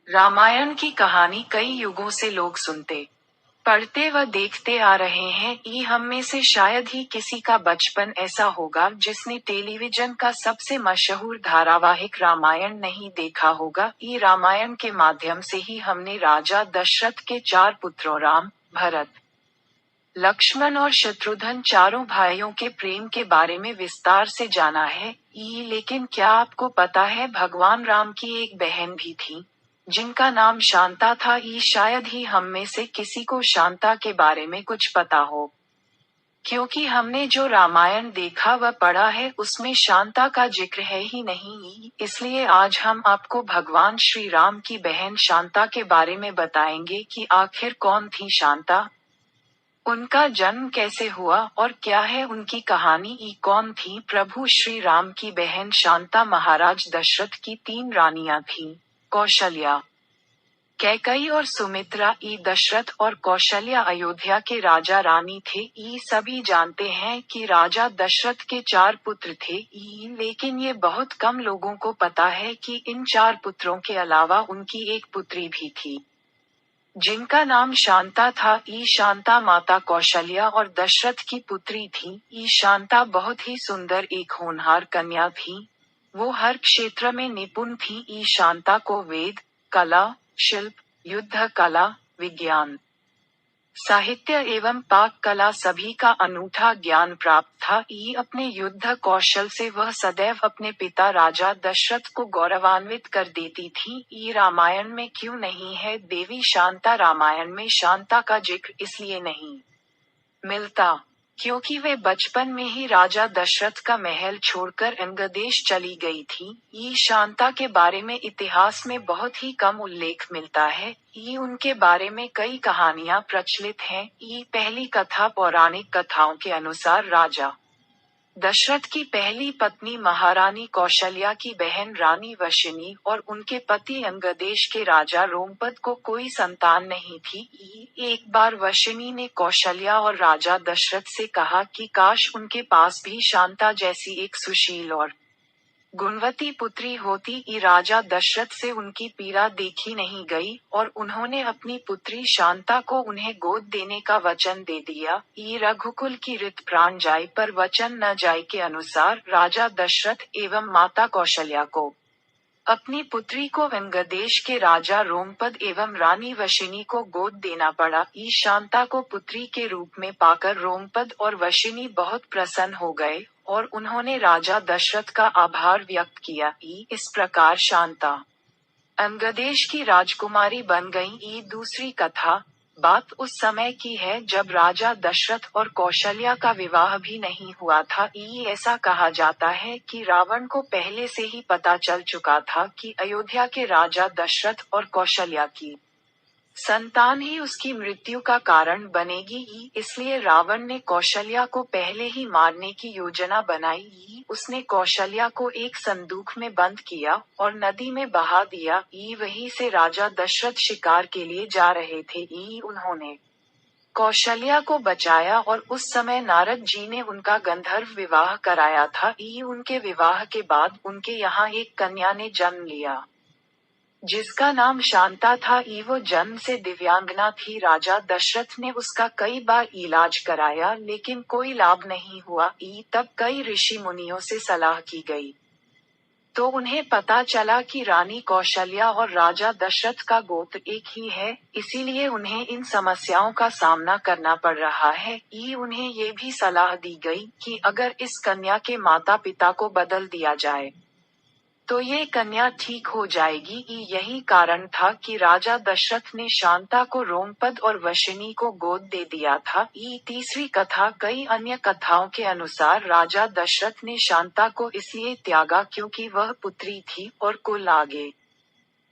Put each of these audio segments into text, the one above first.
रामायण की कहानी कई युगों से लोग सुनते, पढ़ते व देखते आ रहे हैं। हम में से शायद ही किसी का बचपन ऐसा होगा जिसने टेलीविजन का सबसे मशहूर धारावाहिक रामायण नहीं देखा होगा। रामायण के माध्यम से ही हमने राजा दशरथ के 4 पुत्रों राम, भरत, लक्ष्मण और शत्रुघ्न चारों भाइयों के प्रेम के बारे में विस्तार से जाना है। लेकिन क्या आपको पता है भगवान राम की एक बहन भी थी, जिनका नाम शांता था। शायद ही हम में से किसी को शांता के बारे में कुछ पता हो, क्योंकि हमने जो रामायण देखा व पढ़ा है उसमें शांता का जिक्र है ही नहीं। इसलिए आज हम आपको भगवान श्री राम की बहन शांता के बारे में बताएंगे कि आखिर कौन थी शांता, उनका जन्म कैसे हुआ और क्या है उनकी कहानी। कौन थी प्रभु श्री राम की बहन शांता? महाराज दशरथ की 3 रानियां थीं, कौशल्या, कैकई और सुमित्रा। दशरथ और कौशल्या अयोध्या के राजा रानी थे। सभी जानते हैं कि राजा दशरथ के 4 पुत्र थे। लेकिन ये बहुत कम लोगों को पता है कि इन 4 पुत्रों के अलावा उनकी एक पुत्री भी थी, जिनका नाम शांता था। शांता माता कौशल्या और दशरथ की पुत्री थी। शांता बहुत ही सुंदर एक होनहार कन्या थी। वो हर क्षेत्र में निपुण थी। शांता को वेद, कला, शिल्प, युद्ध कला, विज्ञान, साहित्य एवं पाक कला सभी का अनूठा ज्ञान प्राप्त था। अपने युद्ध कौशल से वह सदैव अपने पिता राजा दशरथ को गौरवान्वित कर देती थी। रामायण में क्यों नहीं है देवी शांता? रामायण में शांता का जिक्र इसलिए नहीं मिलता क्योंकि वे बचपन में ही राजा दशरथ का महल छोड़कर अंगदेश चली गई थी। शांता के बारे में इतिहास में बहुत ही कम उल्लेख मिलता है। उनके बारे में कई कहानियां प्रचलित हैं। पहली कथा पौराणिक कथाओं के अनुसार राजा दशरथ की पहली पत्नी महारानी कौशल्या की बहन रानी वशिनी और उनके पति अंगदेश के राजा रोमपद को कोई संतान नहीं थी। एक बार वशिनी ने कौशल्या और राजा दशरथ से कहा कि काश उनके पास भी शांता जैसी एक सुशील और गुणवती पुत्री होती। राजा दशरथ से उनकी पीड़ा देखी नहीं गई और उन्होंने अपनी पुत्री शांता को उन्हें गोद देने का वचन दे दिया। रघुकुल की रीत प्राण जाए पर वचन न जाए के अनुसार राजा दशरथ एवं माता कौशल्या को अपनी पुत्री को अंगदेश के राजा रोमपद एवं रानी वशिनी को गोद देना पड़ा। शांता को पुत्री के रूप में पाकर रोमपद और वशिनी बहुत प्रसन्न हो गए और उन्होंने राजा दशरथ का आभार व्यक्त किया। इस प्रकार शांता अंगदेश की राजकुमारी बन गई। दूसरी कथा बात उस समय की है जब राजा दशरथ और कौशल्या का विवाह भी नहीं हुआ था। ऐसा कहा जाता है कि रावण को पहले से ही पता चल चुका था कि अयोध्या के राजा दशरथ और कौशल्या की संतान ही उसकी मृत्यु का कारण बनेगी। इसलिए रावण ने कौशल्या को पहले ही मारने की योजना बनाई। उसने कौशल्या को एक संदूक में बंद किया और नदी में बहा दिया। वहीं से राजा दशरथ शिकार के लिए जा रहे थे। उन्होंने कौशल्या को बचाया और उस समय नारद जी ने उनका गंधर्व विवाह कराया था। उनके विवाह के बाद उनके यहाँ एक कन्या ने जन्म लिया, जिसका नाम शांता था। वो जन्म से दिव्यांगना थी। राजा दशरथ ने उसका कई बार इलाज कराया लेकिन कोई लाभ नहीं हुआ। तब कई ऋषि मुनियों से सलाह की गई तो उन्हें पता चला कि रानी कौशल्या और राजा दशरथ का गोत्र एक ही है, इसीलिए उन्हें इन समस्याओं का सामना करना पड़ रहा है। उन्हें ये भी सलाह दी गई कि अगर इस कन्या के माता पिता को बदल दिया जाए तो ये कन्या ठीक हो जाएगी। यही कारण था कि राजा दशरथ ने शांता को रोमपद और वशिनी को गोद दे दिया था। तीसरी कथा कई अन्य कथाओं के अनुसार राजा दशरथ ने शांता को इसलिए त्यागा क्योंकि वह पुत्री थी और कुल आगे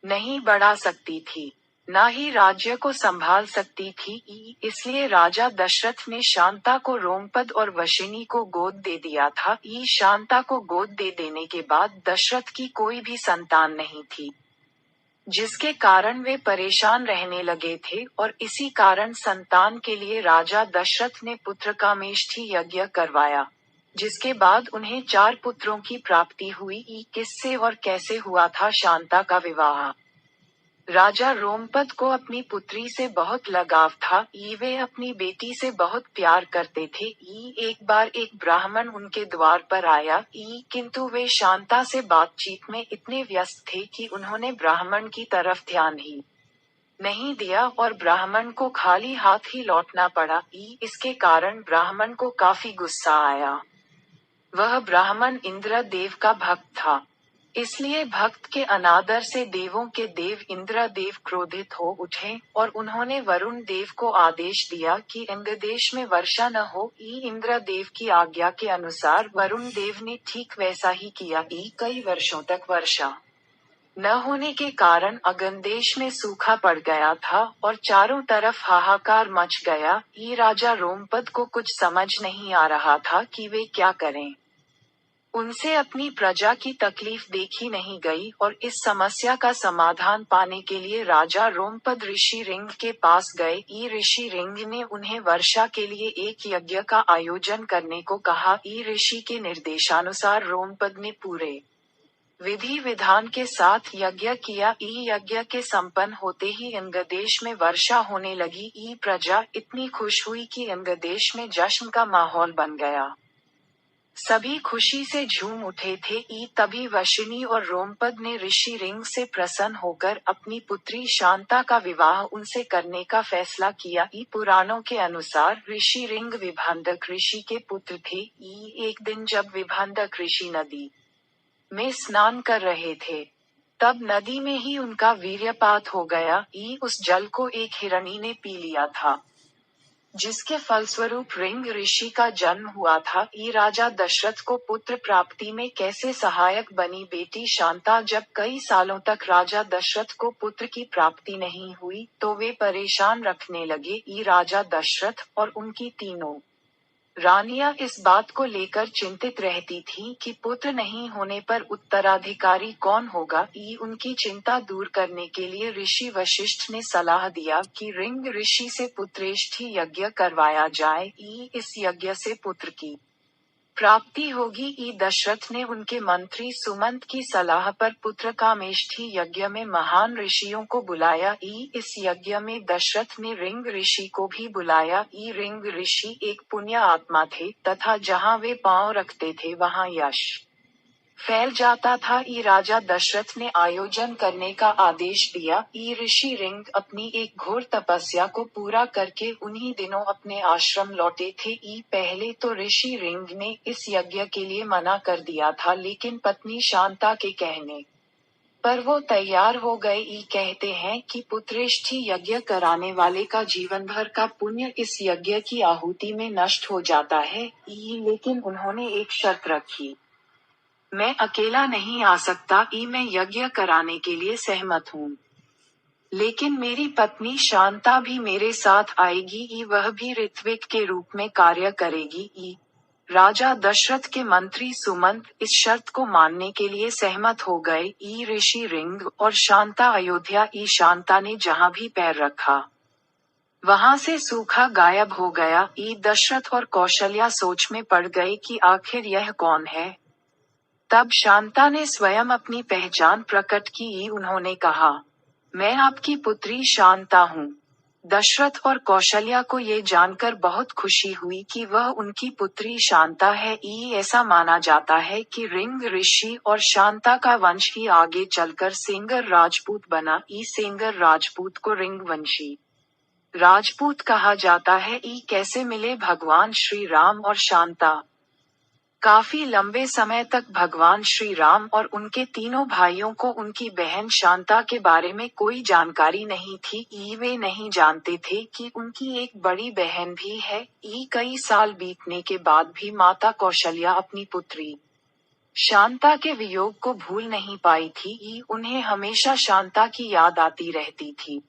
नहीं बढ़ा सकती थी, न ही राज्य को संभाल सकती थी। इसलिए राजा दशरथ ने शांता को रोमपद और वशिनी को गोद दे दिया था। शांता को गोद दे देने के बाद दशरथ की कोई भी संतान नहीं थी, जिसके कारण वे परेशान रहने लगे थे और इसी कारण संतान के लिए राजा दशरथ ने पुत्रकामेष्ठी यज्ञ करवाया, जिसके बाद उन्हें 4 पुत्रों की प्राप्ति हुई। किससे और कैसे हुआ था शांता का विवाह? राजा रोमपद को अपनी पुत्री से बहुत लगाव था। वे अपनी बेटी से बहुत प्यार करते थे। एक बार एक ब्राह्मण उनके द्वार पर आया। किंतु वे शांता से बातचीत में इतने व्यस्त थे कि उन्होंने ब्राह्मण की तरफ ध्यान ही नहीं दिया और ब्राह्मण को खाली हाथ ही लौटना पड़ा। इसके कारण ब्राह्मण को काफी गुस्सा आया। वह ब्राह्मण इंद्र देव का भक्त था। इसलिए भक्त के अनादर से देवों के देव इंद्र देव क्रोधित हो उठे और उन्होंने वरुण देव को आदेश दिया कि इंद्रदेश में वर्षा न हो। इंद्र देव की आज्ञा के अनुसार वरुण देव ने ठीक वैसा ही किया। कई वर्षों तक वर्षा न होने के कारण अगनदेश में सूखा पड़ गया था और चारों तरफ हाहाकार मच गया। राजा रोमपद को कुछ समझ नहीं आ रहा था कि वे क्या करें। उनसे अपनी प्रजा की तकलीफ देखी नहीं गई और इस समस्या का समाधान पाने के लिए राजा रोमपद ऋषि रिंग के पास गए। ऋषि रिंग ने उन्हें वर्षा के लिए एक यज्ञ का आयोजन करने को कहा। ऋषि के निर्देशानुसार रोमपद ने पूरे विधि विधान के साथ यज्ञ किया। यज्ञ के संपन्न होते ही इंद्रदेश में वर्षा होने लगी। प्रजा इतनी खुश हुई कि इंद्रदेश में जश्न का माहौल बन गया। सभी खुशी से झूम उठे थे। तभी वशिनी और रोमपद ने ऋषि रिंग से प्रसन्न होकर अपनी पुत्री शांता का विवाह उनसे करने का फैसला किया। पुराणों के अनुसार ऋषि रिंग विभंधक ऋषि के पुत्र थे। एक दिन जब विभंधक ऋषि नदी में स्नान कर रहे थे, तब नदी में ही उनका वीर्यपात हो गया। उस जल को एक हिरणी ने पी लिया था, जिसके फलस्वरूप रिंग ऋषि का जन्म हुआ था। राजा दशरथ को पुत्र प्राप्ति में कैसे सहायक बनी बेटी शांता। जब कई सालों तक राजा दशरथ को पुत्र की प्राप्ति नहीं हुई, तो वे परेशान रखने लगे। राजा दशरथ और उनकी तीनों रानियां इस बात को लेकर चिंतित रहती थीं कि पुत्र नहीं होने पर उत्तराधिकारी कौन होगा। उनकी चिंता दूर करने के लिए ऋषि वशिष्ठ ने सलाह दिया कि रिंग ऋषि से पुत्रेष्ठी यज्ञ करवाया जाए। इस यज्ञ से पुत्र की प्राप्ति होगी। दशरथ ने उनके मंत्री सुमंत की सलाह पर पुत्र कामेष्ठी यज्ञ में महान ऋषियों को बुलाया। इस यज्ञ में दशरथ ने रिंग ऋषि को भी बुलाया। रिंग ऋषि एक पुण्य आत्मा थे तथा जहाँ वे पांव रखते थे वहाँ यश फैल जाता था। राजा दशरथ ने आयोजन करने का आदेश दिया। ऋषि रिंग अपनी एक घोर तपस्या को पूरा करके उन्हीं दिनों अपने आश्रम लौटे थे। पहले तो ऋषि रिंग ने इस यज्ञ के लिए मना कर दिया था, लेकिन पत्नी शांता के कहने पर वो तैयार हो गए। कहते हैं कि पुत्रेष्ठी यज्ञ कराने वाले का जीवन भर का पुण्य इस यज्ञ की आहुति में नष्ट हो जाता है। लेकिन उन्होंने एक शर्त रखी, मैं अकेला नहीं आ सकता। मैं यज्ञ कराने के लिए सहमत हूँ, लेकिन मेरी पत्नी शांता भी मेरे साथ आएगी। वह भी ऋत्विक के रूप में कार्य करेगी। राजा दशरथ के मंत्री सुमंत इस शर्त को मानने के लिए सहमत हो गए। ऋषि रिंग और शांता अयोध्या। शांता ने जहाँ भी पैर रखा, वहां से सूखा गायब हो गया। दशरथ और कौशल्या सोच में पड़ गए कि आखिर यह कौन है। तब शांता ने स्वयं अपनी पहचान प्रकट की। उन्होंने कहा, मैं आपकी पुत्री शांता हूँ। दशरथ और कौशल्या को ये जानकर बहुत खुशी हुई कि वह उनकी पुत्री शांता है। ऐसा माना जाता है कि रिंग ऋषि और शांता का वंश ही आगे चलकर सेंगर राजपूत बना। सेंगर राजपूत को रिंगवंशी राजपूत कहा जाता है। कैसे मिले भगवान श्री राम और शांता। काफी लंबे समय तक भगवान श्री राम और उनके तीनों भाइयों को उनकी बहन शांता के बारे में कोई जानकारी नहीं थी। वे नहीं जानते थे कि उनकी एक बड़ी बहन भी है। कई साल बीतने के बाद भी माता कौशल्या अपनी पुत्री शांता के वियोग को भूल नहीं पाई थी। उन्हें हमेशा शांता की याद आती रहती थी,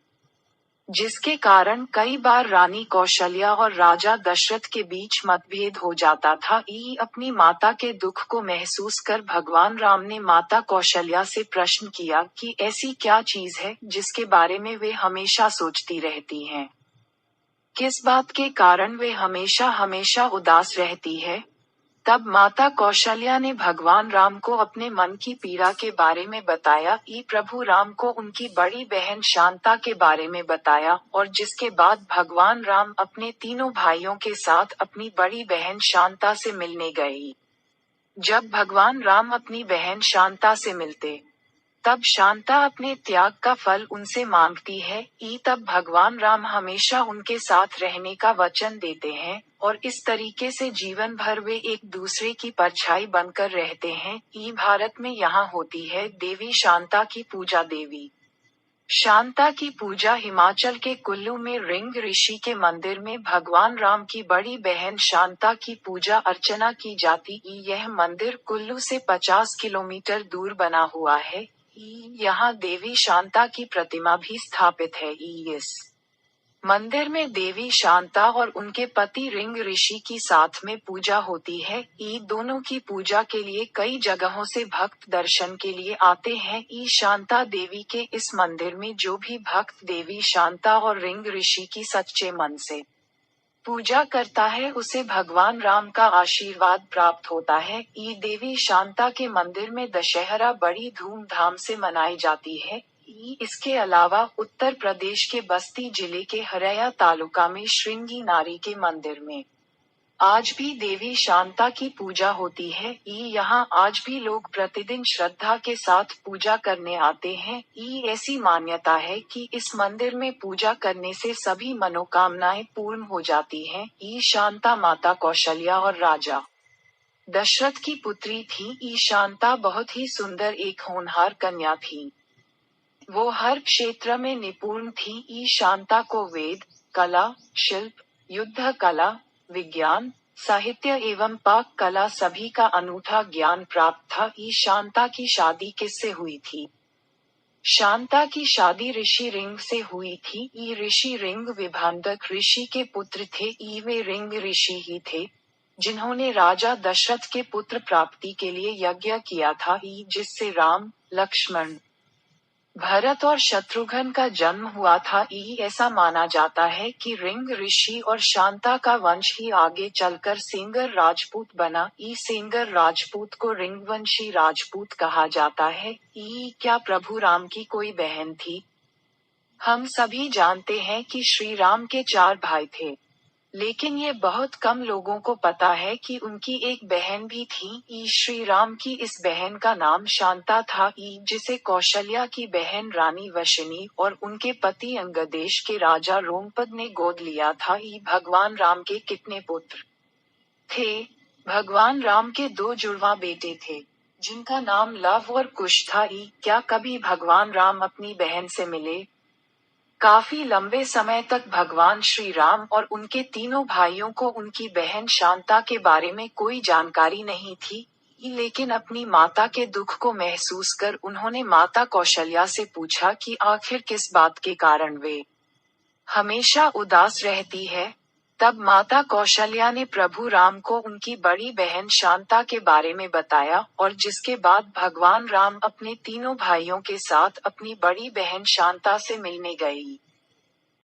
जिसके कारण कई बार रानी कौशल्या और राजा दशरथ के बीच मतभेद हो जाता था। अपनी माता के दुख को महसूस कर भगवान राम ने माता कौशल्या से प्रश्न किया कि ऐसी क्या चीज है जिसके बारे में वे हमेशा सोचती रहती हैं। किस बात के कारण वे हमेशा हमेशा उदास रहती है। तब माता कौशल्या ने भगवान राम को अपने मन की पीड़ा के बारे में बताया। प्रभु राम को उनकी बड़ी बहन शांता के बारे में बताया, और जिसके बाद भगवान राम अपने तीनों भाइयों के साथ अपनी बड़ी बहन शांता से मिलने गए। जब भगवान राम अपनी बहन शांता से मिलते, तब शांता अपने त्याग का फल उनसे मांगती है। तब भगवान राम हमेशा उनके साथ रहने का वचन देते हैं, और इस तरीके से जीवन भर वे एक दूसरे की परछाई बनकर रहते हैं। भारत में यहाँ होती है देवी शांता की पूजा। देवी शांता की पूजा हिमाचल के कुल्लू में रिंग ऋषि के मंदिर में भगवान राम की बड़ी बहन शांता की पूजा अर्चना की जाती। यह मंदिर कुल्लू से 50 किलोमीटर दूर बना हुआ है। यहाँ देवी शांता की प्रतिमा भी स्थापित है। इस मंदिर में देवी शांता और उनके पति रिंग ऋषि की साथ में पूजा होती है। दोनों की पूजा के लिए कई जगहों से भक्त दर्शन के लिए आते हैं। शांता देवी के इस मंदिर में जो भी भक्त देवी शांता और रिंग ऋषि की सच्चे मन से पूजा करता है, उसे भगवान राम का आशीर्वाद प्राप्त होता है। देवी शांता के मंदिर में दशहरा बड़ी धूमधाम से मनाई जाती है। इसके अलावा उत्तर प्रदेश के बस्ती जिले के हरैया तालुका में श्रृंगी नारी के मंदिर में आज भी देवी शांता की पूजा होती है। यहाँ आज भी लोग प्रतिदिन श्रद्धा के साथ पूजा करने आते हैं। ऐसी मान्यता है कि इस मंदिर में पूजा करने से सभी मनोकामनाएं पूर्ण हो जाती हैं। शांता माता कौशल्या और राजा दशरथ की पुत्री थी। शांता बहुत ही सुंदर एक होनहार कन्या थी। वो हर क्षेत्र में निपुण थी। शांता को वेद, कला, शिल्प, युद्ध कला, विज्ञान, साहित्य एवं पाक कला सभी का अनूठा ज्ञान प्राप्त था। शांता की शादी किससे हुई थी? शांता की शादी ऋषि रिंग से हुई थी। ऋषि रिंग विभांडक ऋषि के पुत्र थे। वे रिंग ऋषि ही थे जिन्होंने राजा दशरथ के पुत्र प्राप्ति के लिए यज्ञ किया था, जिससे राम, लक्ष्मण, भरत और शत्रुघ्न का जन्म हुआ था। ऐसा माना जाता है कि रिंग ऋषि और शांता का वंश ही आगे चलकर सेंगर राजपूत बना। सेंगर राजपूत को रिंगवंशी राजपूत कहा जाता है। क्या प्रभु राम की कोई बहन थी? हम सभी जानते हैं कि श्री राम के 4 भाई थे, लेकिन ये बहुत कम लोगों को पता है कि उनकी एक बहन भी थी। श्री राम की इस बहन का नाम शांता था, जिसे कौशल्या की बहन रानी वशिनी और उनके पति अंगदेश के राजा रोमपद ने गोद लिया था। भगवान राम के कितने पुत्र थे? भगवान राम के 2 जुड़वा बेटे थे, जिनका नाम लव और कुश था। क्या कभी भगवान राम अपनी बहन से मिले? काफी लंबे समय तक भगवान श्री राम और उनके तीनों भाइयों को उनकी बहन शांता के बारे में कोई जानकारी नहीं थी। लेकिन अपनी माता के दुख को महसूस कर उन्होंने माता कौशल्या से पूछा कि आखिर किस बात के कारण वे हमेशा उदास रहती है। तब माता कौशल्या ने प्रभु राम को उनकी बड़ी बहन शांता के बारे में बताया, और जिसके बाद भगवान राम अपने तीनों भाइयों के साथ अपनी बड़ी बहन शांता से मिलने गई।